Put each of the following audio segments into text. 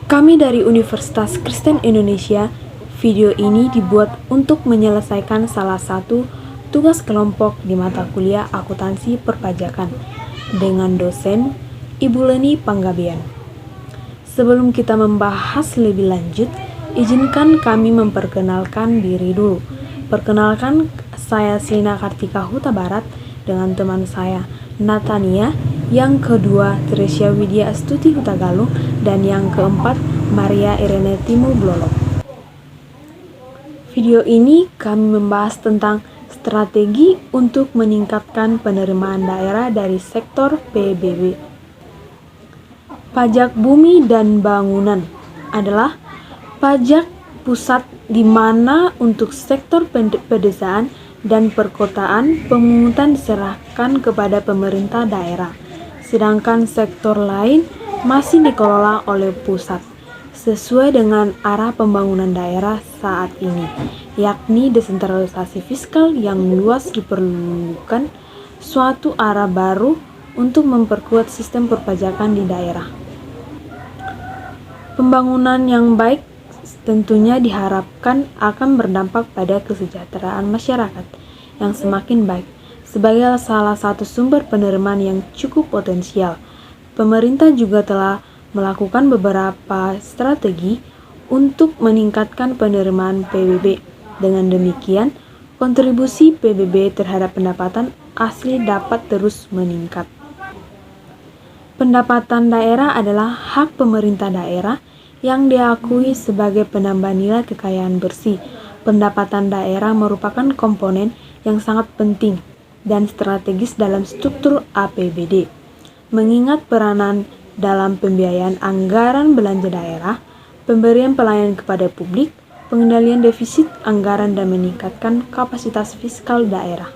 Kami dari Universitas Kristen Indonesia, video ini dibuat untuk menyelesaikan salah satu tugas kelompok di mata kuliah akuntansi perpajakan dengan dosen Ibu Leni Panggabean. Sebelum kita membahas lebih lanjut, izinkan kami memperkenalkan diri dulu. Perkenalkan, saya Selina Kartika Huta Barat dengan teman saya Natania, yang kedua Tresia Widya Astuti Hutagalung, dan yang keempat Maria Irene Timo Blolo. Video ini kami membahas tentang strategi untuk meningkatkan penerimaan daerah dari sektor PBB. Pajak bumi dan bangunan adalah pajak pusat di mana untuk sektor pedesaan dan perkotaan pemungutan diserahkan kepada pemerintah daerah, sedangkan sektor lain masih dikelola oleh pusat, sesuai dengan arah pembangunan daerah saat ini, yakni desentralisasi fiskal yang luas diperlukan suatu arah baru untuk memperkuat sistem perpajakan di daerah. Pembangunan yang baik tentunya diharapkan akan berdampak pada kesejahteraan masyarakat yang semakin baik. Sebagai salah satu sumber penerimaan yang cukup potensial, pemerintah juga telah melakukan beberapa strategi untuk meningkatkan penerimaan PBB. Dengan demikian, kontribusi PBB terhadap pendapatan asli dapat terus meningkat. Pendapatan daerah adalah hak pemerintah daerah yang diakui sebagai penambah nilai kekayaan bersih. Pendapatan daerah merupakan komponen yang sangat penting dan strategis dalam struktur APBD. Mengingat peranan dalam pembiayaan anggaran belanja daerah, pemberian pelayanan kepada publik, pengendalian defisit anggaran dan meningkatkan kapasitas fiskal daerah.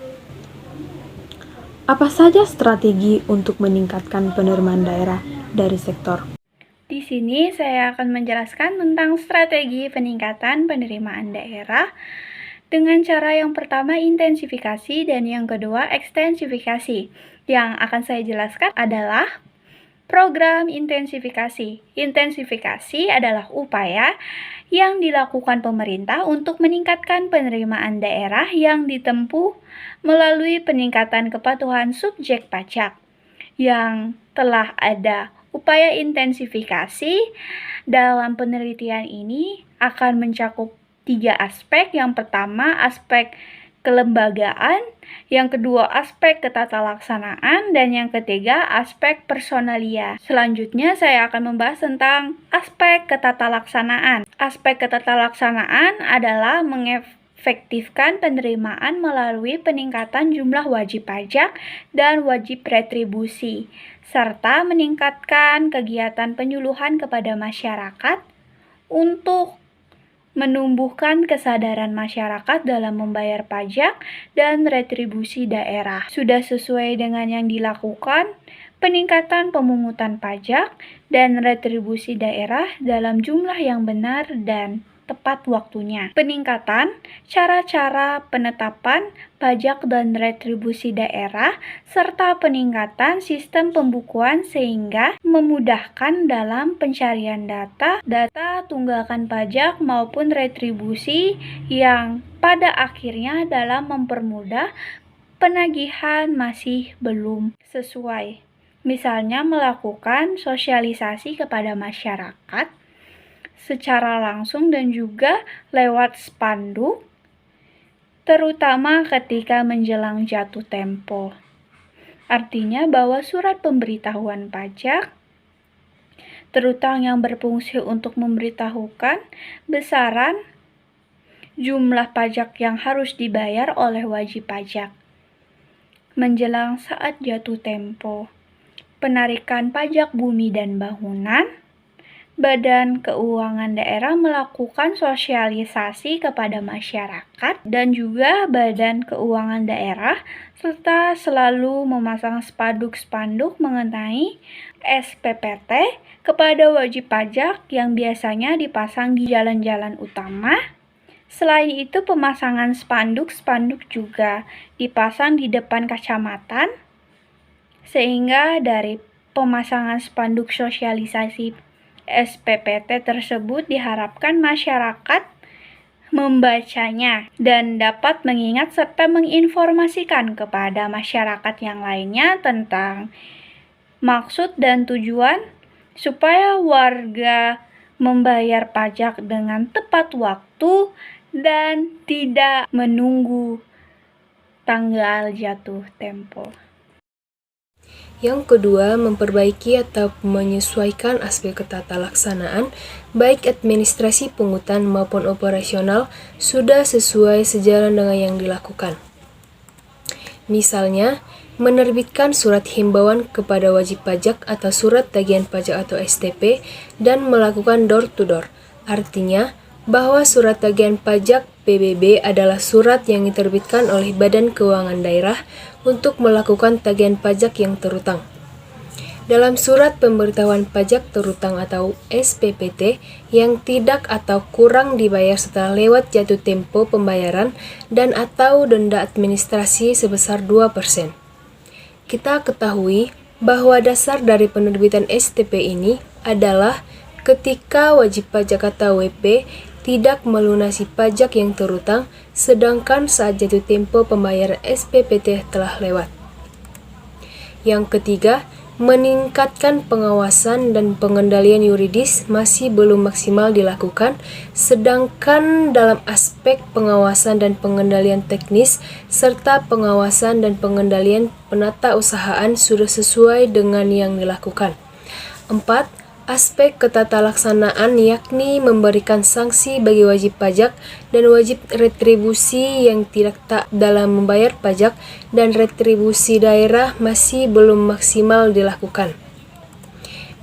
Apa saja strategi untuk meningkatkan penerimaan daerah dari sektor? Di sini saya akan menjelaskan tentang strategi peningkatan penerimaan daerah dengan cara yang pertama intensifikasi dan yang kedua ekstensifikasi. Yang akan saya jelaskan adalah program intensifikasi. Intensifikasi adalah upaya yang dilakukan pemerintah untuk meningkatkan penerimaan daerah yang ditempuh melalui peningkatan kepatuhan subjek pajak. Yang telah ada upaya intensifikasi dalam penelitian ini akan mencakup 3 aspek. Yang pertama, aspek kelembagaan, yang kedua aspek ketatalaksanaan, dan yang ketiga aspek personalia. Selanjutnya saya akan membahas tentang aspek ketatalaksanaan. Aspek ketatalaksanaan adalah mengefektifkan penerimaan melalui peningkatan jumlah wajib pajak dan wajib retribusi, serta meningkatkan kegiatan penyuluhan kepada masyarakat untuk menumbuhkan kesadaran masyarakat dalam membayar pajak dan retribusi daerah. Sudah sesuai dengan yang dilakukan, peningkatan pemungutan pajak dan retribusi daerah dalam jumlah yang benar dan tepat waktunya. Peningkatan cara-cara penetapan pajak dan retribusi daerah, serta peningkatan sistem pembukuan sehingga memudahkan dalam pencarian data tunggakan pajak maupun retribusi yang pada akhirnya dalam mempermudah penagihan masih belum sesuai. Misalnya melakukan sosialisasi kepada masyarakat secara langsung dan juga lewat spanduk, terutama ketika menjelang jatuh tempo. Artinya bahwa surat pemberitahuan pajak, terutama yang berfungsi untuk memberitahukan besaran jumlah pajak yang harus dibayar oleh wajib pajak menjelang saat jatuh tempo. Penarikan pajak bumi dan bangunan, Badan Keuangan Daerah melakukan sosialisasi kepada masyarakat dan juga Badan Keuangan Daerah, serta selalu memasang spanduk-spanduk mengenai SPPT kepada wajib pajak yang biasanya dipasang di jalan-jalan utama. Selain itu, pemasangan spanduk-spanduk juga dipasang di depan kecamatan, sehingga dari pemasangan spanduk sosialisasi SPPT tersebut diharapkan masyarakat membacanya dan dapat mengingat serta menginformasikan kepada masyarakat yang lainnya tentang maksud dan tujuan supaya warga membayar pajak dengan tepat waktu dan tidak menunggu tanggal jatuh tempo. Yang kedua, memperbaiki atau menyesuaikan aspek tata laksanaan, baik administrasi pungutan maupun operasional, sudah sesuai sejalan dengan yang dilakukan. Misalnya, menerbitkan surat himbauan kepada wajib pajak atau surat tagihan pajak atau STP dan melakukan door-to-door. Artinya, bahwa surat tagihan pajak PBB adalah surat yang diterbitkan oleh Badan Keuangan Daerah untuk melakukan tagihan pajak yang terutang. Dalam surat pemberitahuan pajak terutang atau SPPT yang tidak atau kurang dibayar setelah lewat jatuh tempo pembayaran dan atau denda administrasi sebesar 2%. Kita ketahui bahwa dasar dari penerbitan STP ini adalah ketika wajib pajak atau WP tidak melunasi pajak yang terutang, sedangkan saat jatuh tempo pembayaran SPPT telah lewat. Yang ketiga, meningkatkan pengawasan dan pengendalian yuridis masih belum maksimal dilakukan, sedangkan dalam aspek pengawasan dan pengendalian teknis, serta pengawasan dan pengendalian penata usahaan sudah sesuai dengan yang dilakukan. 4. Aspek ketatalaksanaan yakni memberikan sanksi bagi wajib pajak dan wajib retribusi yang tidak taat dalam membayar pajak dan retribusi daerah masih belum maksimal dilakukan.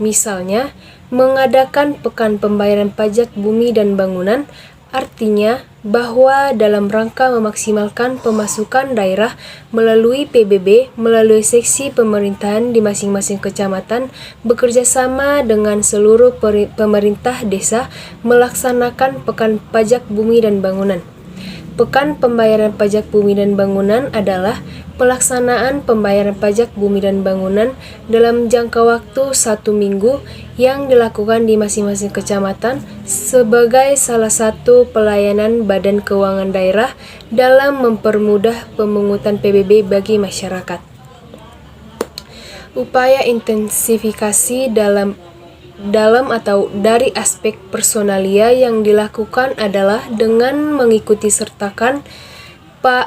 Misalnya, mengadakan pekan pembayaran pajak bumi dan bangunan, artinya bahwa dalam rangka memaksimalkan pemasukan daerah melalui PBB, melalui seksi pemerintahan di masing-masing kecamatan, bekerja sama dengan seluruh pemerintah desa melaksanakan pekan pajak bumi dan bangunan. Pekan pembayaran pajak bumi dan bangunan adalah pelaksanaan pembayaran pajak bumi dan bangunan dalam jangka waktu 1 minggu yang dilakukan di masing-masing kecamatan sebagai salah satu pelayanan Badan Keuangan Daerah dalam mempermudah pemungutan PBB bagi masyarakat. Upaya intensifikasi dalam atau dari aspek personalia yang dilakukan adalah dengan mengikuti sertakan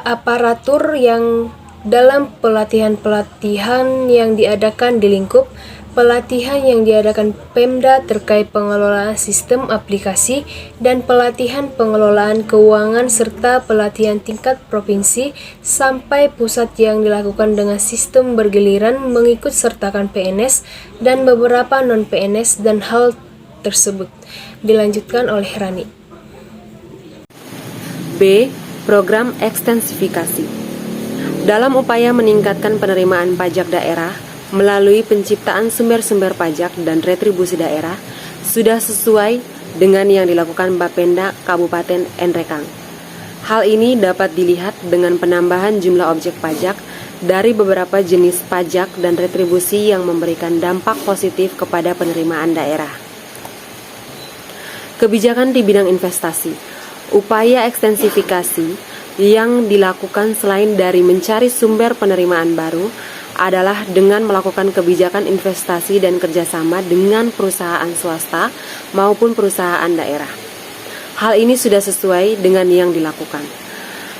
aparatur yang dalam pelatihan-pelatihan yang diadakan di lingkup, pelatihan yang diadakan Pemda terkait pengelolaan sistem aplikasi, dan pelatihan pengelolaan keuangan serta pelatihan tingkat provinsi sampai pusat yang dilakukan dengan sistem bergiliran mengikut sertakan PNS dan beberapa non-PNS dan hal tersebut dilanjutkan oleh Rani. B. Program ekstensifikasi. Dalam upaya meningkatkan penerimaan pajak daerah melalui penciptaan sumber-sumber pajak dan retribusi daerah sudah sesuai dengan yang dilakukan Bapenda Kabupaten Nrekang. Hal ini dapat dilihat dengan penambahan jumlah objek pajak dari beberapa jenis pajak dan retribusi yang memberikan dampak positif kepada penerimaan daerah. Kebijakan di bidang investasi. Upaya ekstensifikasi yang dilakukan selain dari mencari sumber penerimaan baru adalah dengan melakukan kebijakan investasi dan kerjasama dengan perusahaan swasta maupun perusahaan daerah. Hal ini sudah sesuai dengan yang dilakukan.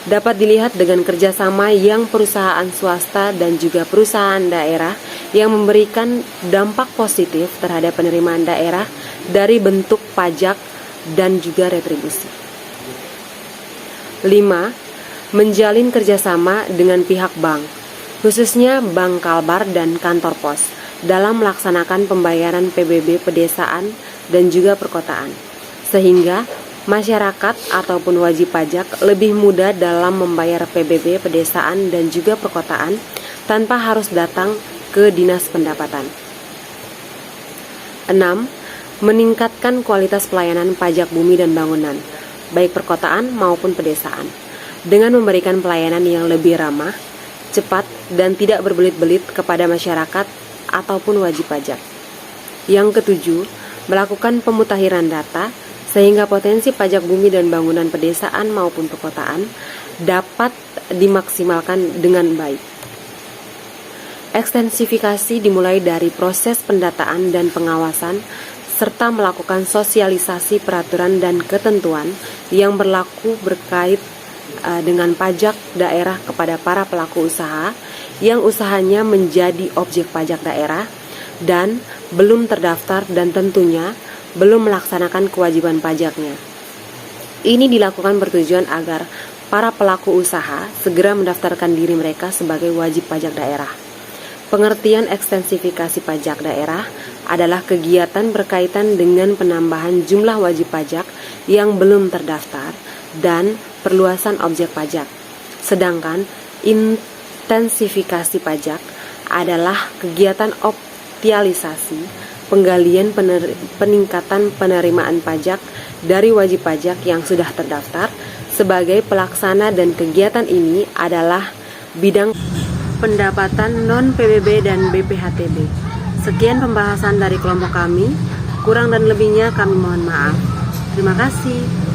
Dapat dilihat dengan kerjasama yang perusahaan swasta dan juga perusahaan daerah yang memberikan dampak positif terhadap penerimaan daerah dari bentuk pajak dan juga retribusi. 5. Menjalin kerjasama dengan pihak bank, khususnya Bank Kalbar dan kantor pos, dalam melaksanakan pembayaran PBB pedesaan dan juga perkotaan, sehingga masyarakat ataupun wajib pajak lebih mudah dalam membayar PBB pedesaan dan juga perkotaan tanpa harus datang ke Dinas Pendapatan. 6. Meningkatkan kualitas pelayanan pajak bumi dan bangunan, baik perkotaan maupun pedesaan, dengan memberikan pelayanan yang lebih ramah, cepat, dan tidak berbelit-belit kepada masyarakat ataupun wajib pajak. Yang ketujuh, melakukan pemutakhiran data sehingga potensi pajak bumi dan bangunan pedesaan maupun perkotaan dapat dimaksimalkan dengan baik. Ekstensifikasi dimulai dari proses pendataan dan pengawasan serta melakukan sosialisasi peraturan dan ketentuan yang berlaku berkait dengan pajak daerah kepada para pelaku usaha yang usahanya menjadi objek pajak daerah dan belum terdaftar dan tentunya belum melaksanakan kewajiban pajaknya. Ini dilakukan bertujuan agar para pelaku usaha segera mendaftarkan diri mereka sebagai wajib pajak daerah. Pengertian ekstensifikasi pajak daerah adalah kegiatan berkaitan dengan penambahan jumlah wajib pajak yang belum terdaftar dan perluasan objek pajak. Sedangkan intensifikasi pajak adalah kegiatan optimalisasi penggalian peningkatan penerimaan pajak dari wajib pajak yang sudah terdaftar sebagai pelaksana, dan kegiatan ini adalah bidang pendapatan non-PBB dan BPHTB. Sekian pembahasan dari kelompok kami, kurang dan lebihnya kami mohon maaf. Terima kasih.